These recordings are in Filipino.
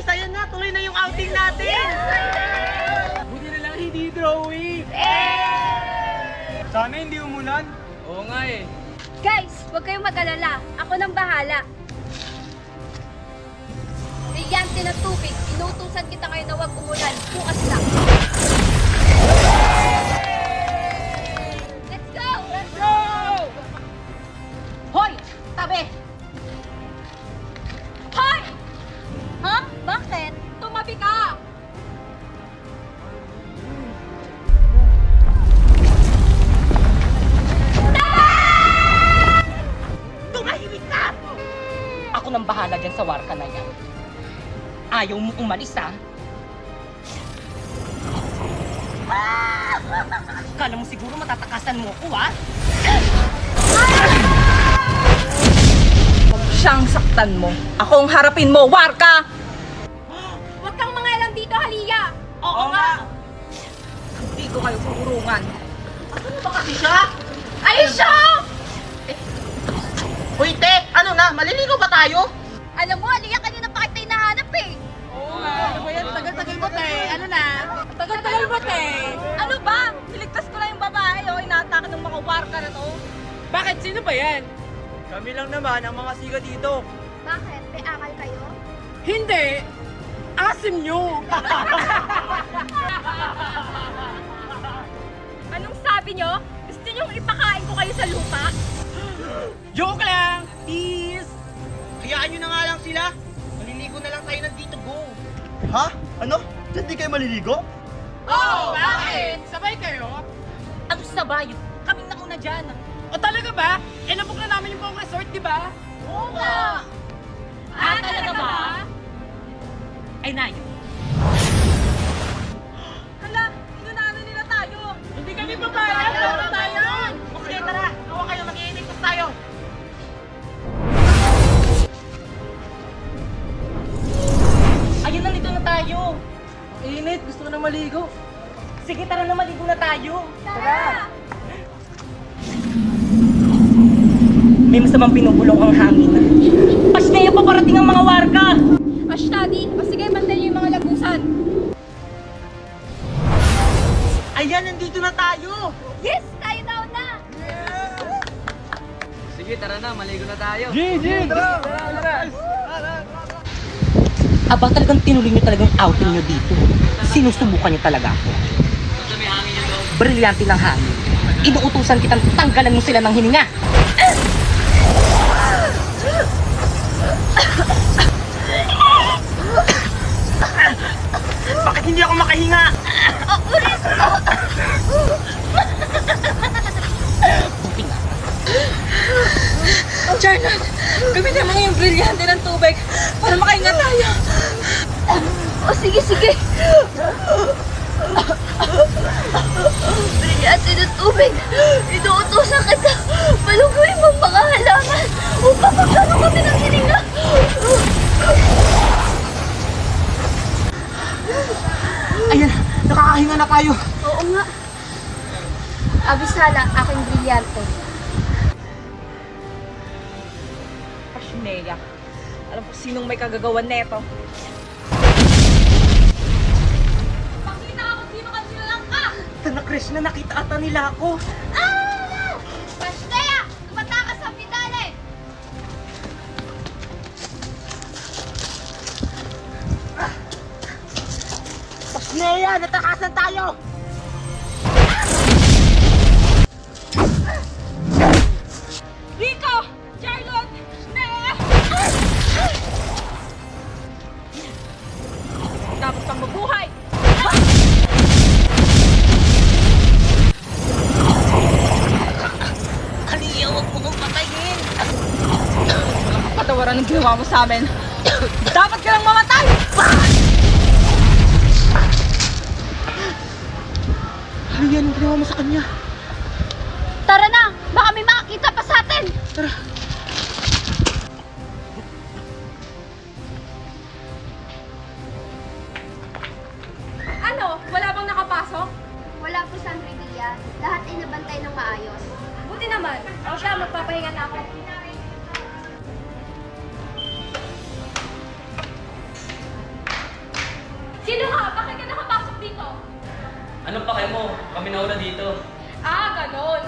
Saya na, tuloy na yung outing natin! Buti na lang hindi drawing! Sana hindi umulan. Oo nga eh. Guys, huwag kayong mag-alala. Ako nang bahala. Brilyante ng tubig. Inutusan kita ngayon na huwag umulan. Bukas lang. Let's go! Let's go! Hoy! Tabi! Hoy! Ha? Bakit? Tumabi ka! Tumahimik ka! Ako nang bahala dyan sa warka na yan. Ayaw mo umalis, ha? Kala mo siguro matatakasan mo ako, ha? Kung siyang saktan mo, akong harapin mo, warka! Huwag kang mangalam dito, Halia! Oo nga! Hindi ko kayo pupurungan. Ano ba kasi siya? Aisha! Hoy, te! Ano na? Maliligaw ba tayo? Alam mo, Halia, kanina pa kita hinahanap eh. Oo nga. Ano ba yan? Tagal-tagal mo, te. Ano na? Tagal-tagal ba, te? Ano ba? Niligtas ko lang yung babae, oh. Inaatake ng mga warka na to. Bakit? Sino ba yan? Kami lang naman ang mga siga dito. Bakit? May akal kayo? Hindi! Asim nyo! Anong sabi nyo? Gusto nyong ipakain ko kayo sa lupa? Joke lang! Peace! Hayaan nyo na nga lang sila. Maliligo na lang tayo ng Tito Go. Ha? Ano? Diyan di kayo maliligo? Oh, bakit? Sabay kayo? Ano sabay? Kaming nauna dyan. O talaga ba? Eh, nabuk na namin yung buong resort, di ba? Oo nga! Talaga ba? Ay, Nayo. Hala, inunano nila tayo. Hindi kami papayag. Ano tayo? Okay, tara. Tawa kayo. Mag-iinigtos tayo. Ayun, nandito na tayo. Init. Gusto ko na maligo. Sige, tara na, maligo na tayo. Tara! May masamang pinubulong ang hangin. Pasneya pa parating ang mga warga! Ashtadi, o sige, bantayin yung mga lagusan. Ayan, nandito na tayo! Yes! Tayo na una! Sige, tara na. Maligo na tayo. G! Tara! Aba, talagang tinuloy nyo talagang outing nyo dito. Sinusubukan nyo talaga ako. Brilyante ng hangin. Inuutusan kitang tanggalan mo sila ng hininga. Bakit hindi ako makahinga? Buti nga. Charlotte, gamitin mo yung brilyante ng tubig para makahinga tayo. O sige, sige. Brilyante ng tubig. Inuutosan kita. Maluguin mo ang mga halaman upang magkaroon kami ng hininga. Ayan, nakakahinga na tayo. Oo nga. Abisala, aking brilyante. Pasneya. Alam ko sinong may kagagawan neto. Pakita ako sino ka lang ka! Tana Krishna, nakita ata nila ako. Ah! Pasneya! Tumatakas sa pidale! Pasneya, natakasan tayo! Rico! Charlotte! Snea! Dapat kang mabuhay! Kaliya, huwag mo kong patayin! Patawaran ng ginawa mo sa amin. Dapat ka lang mamatay! Ano yan ang ginawa mo sa kanya? Tara na! Baka may makakita pa sa atin! Tara! Ano? Wala bang nakapasok? Wala po, Sandra Dia. Lahat ay nabantay ng maayos. Buti naman. O siya, magpapahinga na ako. Kami nauna dito. Ganon.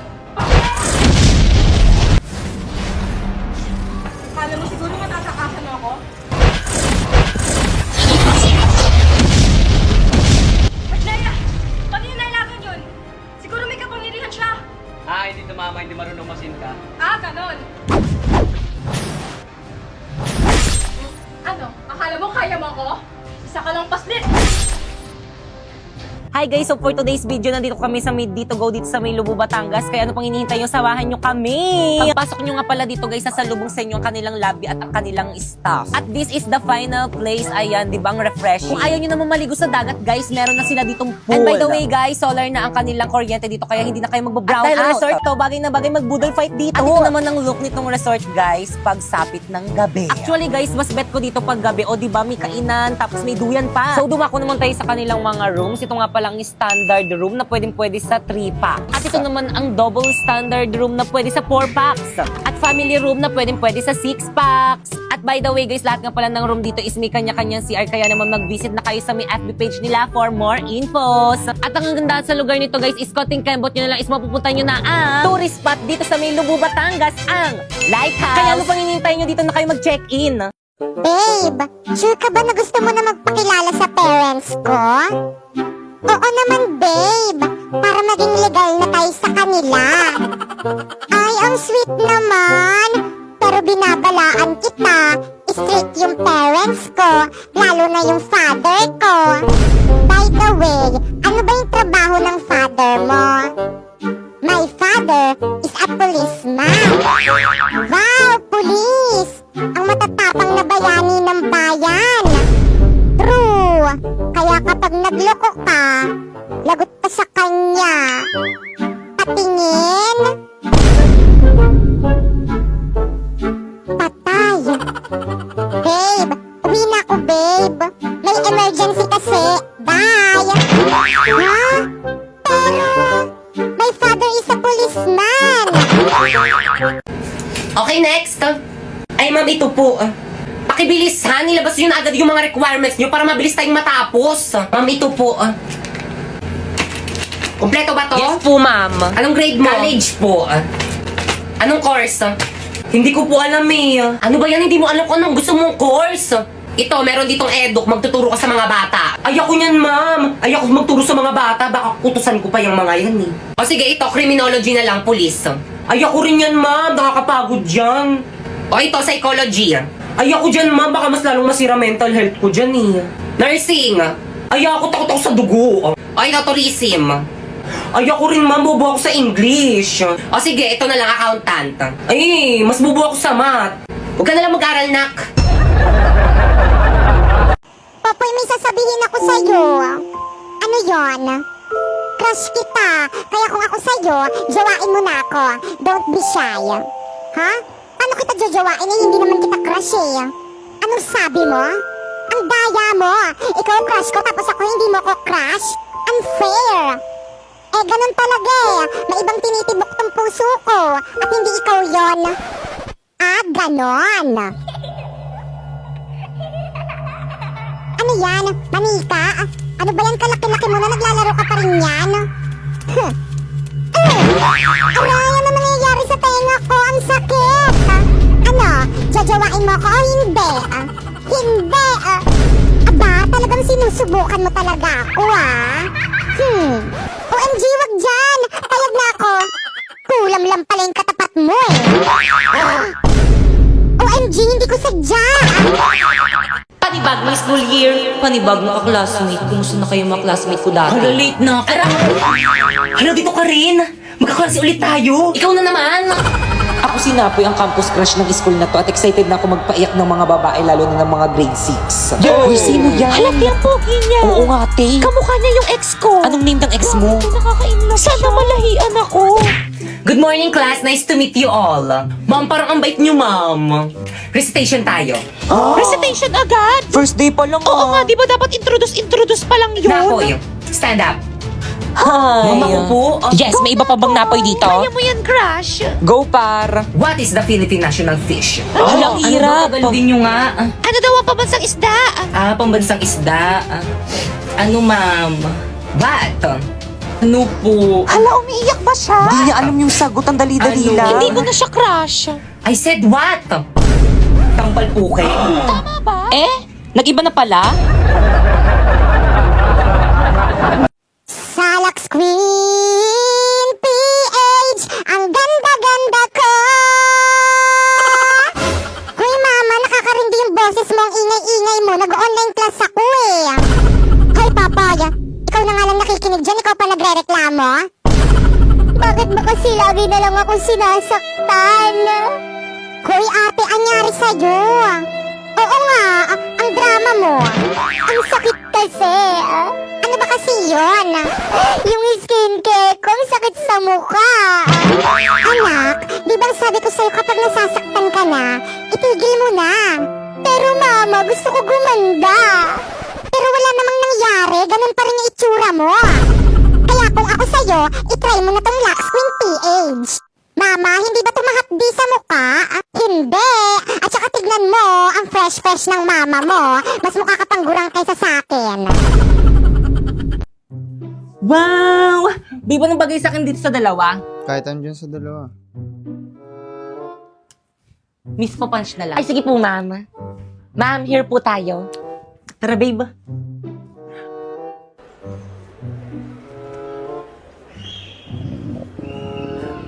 Kala mo siguro matatakasan ako? Leia! Paano yung nailagan yun? Siguro may kapangyarihan siya. Hindi tumama, hindi marunong masin ka. Ganon. Ano? Akala mo kaya mo ako? Isa ka lang paslit! Hi guys, so for today's video, nandito kami sa May Dito Go dito sa May Lubo, Batangas. Kaya ano pang hinihintay nyo, samahan nyo kami. Pagpasok nyo nga pala dito guys, sasalubong sa inyo ang kanilang lobby at ang kanilang staff. At this is the final place. Ayan, di ba, ang refreshing. Kung ayaw nyo naman maligo sa dagat guys, meron na sila ditong pool. And by the way guys, solar na ang kanilang kuryente dito, kaya hindi na kayo magbo-brown out. At dahil resort to, bagay na bagay mag-boodle fight dito. At ito naman ang look nitong resort guys, pagsapit ng gabi. Actually guys, mas bet ko dito pag gabi. O di ba, may kainan, tapos may duyan pa. So dumako naman tayo sa kanilang mga rooms. Ito nga palang standard room na pwede sa 3-pack. At ito naman ang double standard room na pwede sa 4-packs. At family room na pwede sa 6-packs. At by the way guys, lahat nga pala ng room dito is may kanya-kanyang CR, kaya naman mag-visit na kayo sa may FB page nila for more infos. At ang ganda sa lugar nito guys is konting kembot nyo na lang is mapupunta nyo na ang tourist spot dito sa May Lubo, Batangas, ang Lighthouse. Kaya ano pang hinihintay nyo dito na kayo mag-check-in? Babe, sure ka ba na gusto mo na magpakilala sa parents ko? Oo naman, babe. Para maging legal na tayo sa kanila. Ay, ang sweet naman. Pero binabalaan kita. Strict yung parents ko, lalo na yung father ko. By the way, ano ba yung trabaho ng father mo? My father is a policeman. Wow, police! Ang matatapang na bayani ng bayan. True. Kaya kapag nagloko ka, lagot ka sa kanya. Patingin. Patay. Babe, uwi na ako, babe. May emergency kasi. Bye. Ha? Pero, my father is a policeman. Okay, next. Ay, ma'am, ito po. Pakibilis ha, nilabas nyo na agad yung mga requirements nyo para mabilis tayong matapos. Ma'am, ito po. Kompleto ba to? Yes po, ma'am. Anong grade mo? College po. Anong course? Hindi ko po alam eh. Ano ba yan? Hindi mo alam kung anong gusto mong course. Ito, meron ditong eduk, magtuturo ka sa mga bata. Ayoko niyan, ma'am. Ayoko magturo sa mga bata, baka kutusan ko pa yung mga yan eh. O sige, ito, criminology na lang, police. Ayoko rin yan, ma'am. Nakakapagod yan. O ito, psychology. Ayoko dyan, ma'am. Baka mas lalong masira mental health ko dyan eh. Nursing. Ayoko, takot ako sa dugo. O ito, tourism. Ayoko rin, ma'am. Bobo ako sa English. O sige, ito na lang, accountant. Ay, mas bobo ako sa math. Huwag ka na lang mag-aral, nak. Popoy, may sasabihin ako sa'yo. Ano yon? Crush kita. Kaya kung ako sa'yo, jawain mo na ako. Don't be shy. Ha? Paano kita jajawain eh? Hindi naman kita crush eh. Anong sabi mo? Ang daya mo. Ikaw ang crush ko tapos ako hindi mo ko crush? Unfair. Eh, ganun talaga eh. May ibang tinitibok tong puso ko. At hindi ikaw yon. Ganon. Ano yan? Manika? Ano ba yan kalaki-laki mo na naglalaro ka pa rin yan? Aray, ano nangyayari sa tenga ko? Ang sakit! Ano? Jajawain mo ko o hindi? Hindi! Aba, talagang sinusubukan mo talaga ako, OMG, wag dyan! Payag na ako! Kulam lang pala yung katapat mo eh! OMG, hindi ko sadya! Panibag na school year. Panibag na ka-classmate. Kumusta na kayo mga classmate ko dati? Hala, late na ako. Hala, dito ka rin. Magkaklase ulit tayo. Ikaw na naman. Ako si Napoy, ang campus crush ng school na to at excited na ako magpaiyak ng mga babae lalo na ng mga grade 6. Uy, sino yan? Halati ang pogi niya. Oo nga, te. Kamukha niya yung ex ko. Anong name ng ex mo? Sana malahian ako. Good morning, class. Nice to meet you all. Ma'am, parang ang bait niyo, ma'am. Recitation tayo. Recitation agad? First day pa lang Oo nga, di ba dapat introduce pa lang yun? Napoy, stand up. Hi. Mama ko po. Yes, may iba pa bang Napoy dito? Kaya mo yan, crush? Go par. What is the Philippine national fish? Walang hirap. Ano ba nyo nga? Ano daw ang pambansang isda? Pambansang isda. Ano, ma'am? What? Ano po? Hala, umiiyak ba siya? Di niya alam yung sagot, ang dali-dali Ano? lang. Hindi ko na siya crush. I said what? Tampal po kayo. Tama ba? Nag-iba na pala? Salax Queen PH, ang ganda-ganda ko. Hoy mama, nakakarindi yung boses mo, ang ingay-ingay mo. Nag-online class ako eh. Hoy papaya, ikaw na nga lang nakikinig dyan, ikaw pa nagre-reklamo? Bakit ba kasi lagi na lang ako sinasaktan? Hoy ate, anyari sa'yo? Oo nga, ang drama mo. Ang sakit kasi. Ano ba kasi yun? Yung skincare ko, ang sakit sa mukha. Anak, di bang sabi ko sa'yo kapag nasasaktan ka na, itigil mo na. Pero mama, gusto ko gumanda. Pero wala namang nangyari, ganun pa rin yung itsura mo. Kaya kung ako sa'yo, itry mo na tong Lax Queen PH. Mama, hindi ba tumahapdi sa mukha? Hindi! At saka tignan mo, ang fresh-fresh ng mama mo. Mas mukha ka pang gurang kaysa sa akin. Wow! Babe, anong bagay sa akin dito sa dalawa? Kahit andyan sa dalawa. Miss pa punch na lang. Ay, sige po, ma'am. Ma'am, here po tayo. Tara, babe.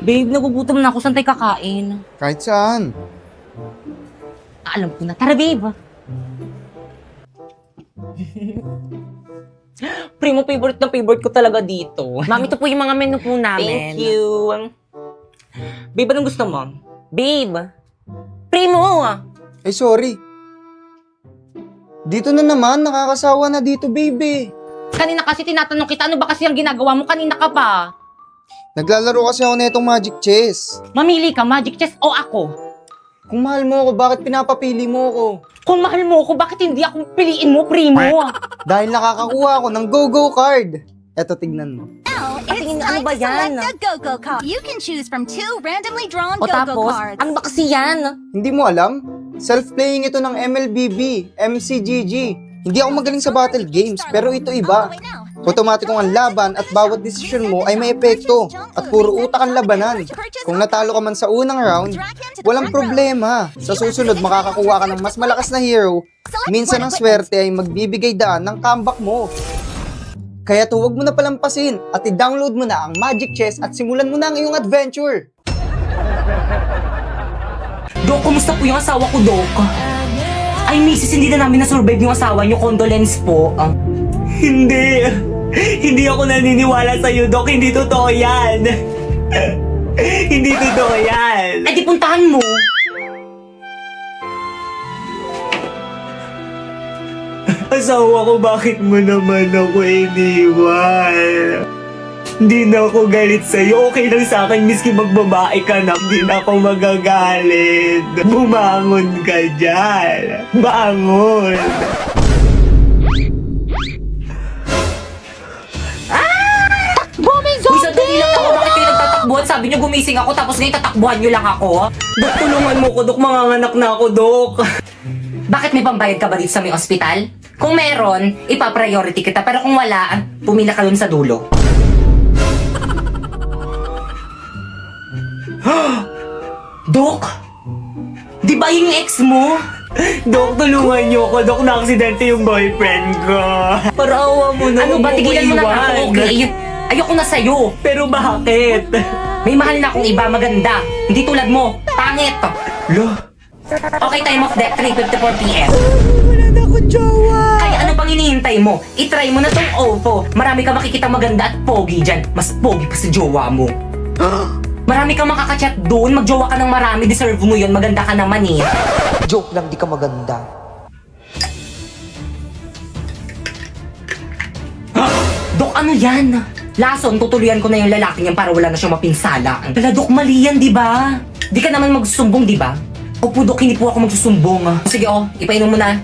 Babe, nagugutom na ako. Saan tayo kakain? Kahit saan. Alam ko na. Tara, babe. Primo, favorite na favorite ko talaga dito. Ma'am, ito po yung mga menu po namin. Thank you. Babe, anong gusto mo? Babe. Primo! Eh, sorry. Dito na naman, nakakasawa na dito, baby. Kanina kasi tinatanong kita, ano ba kasi ang ginagawa mo? Kanina ka pa. Naglalaro kasi ako na itong Magic Chess. Mamili ka, Magic Chess o ako? Kung mahal mo ako, bakit pinapapili mo ako? Kung mahal mo ako, bakit hindi ako piliin mo, Primo? Dahil nakakakuha ako ng Go-Go card. Eto, tignan mo. Tingin, ano ba yan? Go-Go card. You can choose from 2 randomly drawn O tapos, ano ba kasi yan? Hindi mo alam? Self-playing ito ng MLBB, MCGG. Hindi ako magaling sa battle games, pero ito iba. Otomatikong ang laban at bawat desisyon mo ay may epekto at puro utak ang labanan. Kung natalo ka man sa unang round, walang problema. Sa susunod makakakuha ka ng mas malakas na hero. Minsan ang swerte ay magbibigay daan ng comeback mo. Kaya huwag mo na palampasin at i-download mo na ang Magic Chess at simulan mo na ang iyong adventure. Dok, kumusta po yung asawa ko, Dok? Ay, misis, hindi na namin na-survive yung asawa niyo. Condolence po. Hindi. Hindi ako naniniwala sa'yo, Dok. Hindi totoo yan. Hindi totoo yan. Ay, di puntahan mo. Asawa ko, bakit mo naman ako iniwan? Hindi na ako galit sa'yo. Okay lang sa akin, miski magbabae ka na. Hindi na ako magagalit. Bumangon ka dyan. Bangon. Uy, sandali lang ako. Bakit kayo nagtatakbuhan? Sabi niyo gumising ako, tapos ngayon tatakbuhan niyo lang ako. Dok, tulungan mo ko, Dok. Manganganak na ako, Dok. Bakit may pambayad ka ba dito sa may ospital? Kung meron, ipa-priority kita. Pero kung wala, pumila ka dun sa dulo. Dok! Di ba yung ex mo? Dok, tulungan niyo ako. Dok, na-aksidente yung boyfriend ko. Parawa mo na. Ano ba? Tigilan mo na ako. Okay, ayoko na sa'yo. Pero bakit? May mahal na akong iba maganda. Hindi tulad mo. Pangit. Okay, time of death, 3:54 p.m. Wala na akong jowa. Kaya ano pang hinihintay mo? I-try mo na tong OPPO. Marami ka makikita maganda at pogi dyan. Mas pogi pa sa jowa mo. Marami kang makakachat doon. Magjowa ka ng marami. Deserve mo yun. Maganda ka naman eh. Joke lang, di ka maganda. Dok, ano yan? Lason, tutuloyan ko na yung lalaki niyan para wala na siyang mapinsala. Wala, Dok, mali yan, di ba? Di ka naman magsusumbong, di ba? Opo, Dok, hindi po ako magsusumbong. Sige, oh, ipainom mo na.